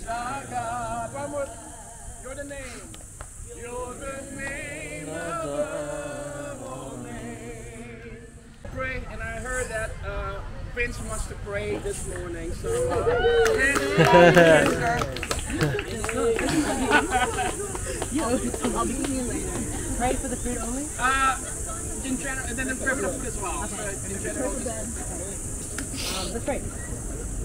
our God. One more. You're the name. You're the name above all names. Pray, and I heard that Vince wants to pray this morning. So, I'll be seeing you later. Pray for the food only? In general, and then in prayer for the food as well. Okay. In general, let's pray.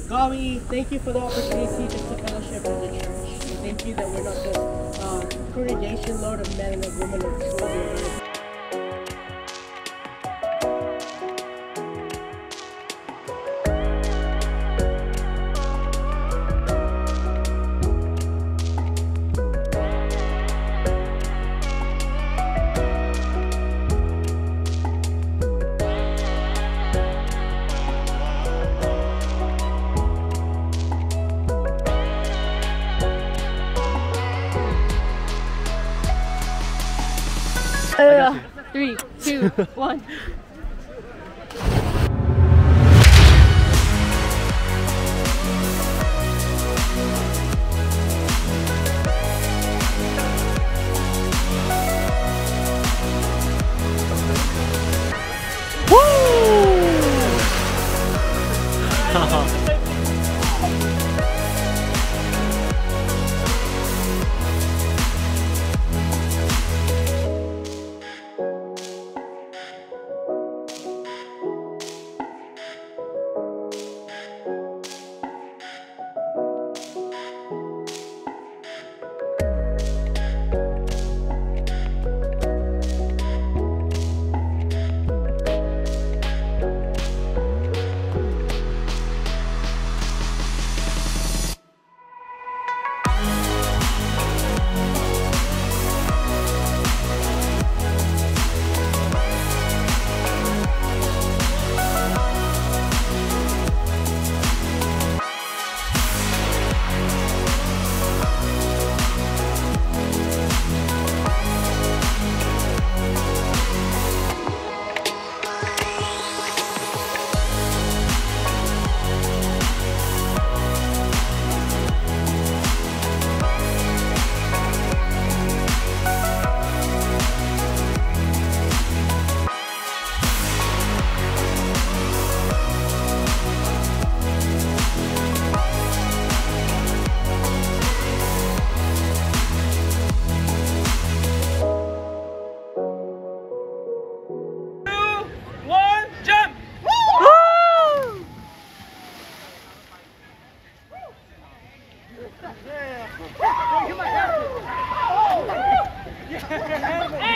God, we thank you for the opportunity just to fellowship in the church. We thank you that we're not just congregation, Lord, of men and of women of children. Three, two, one. Hey!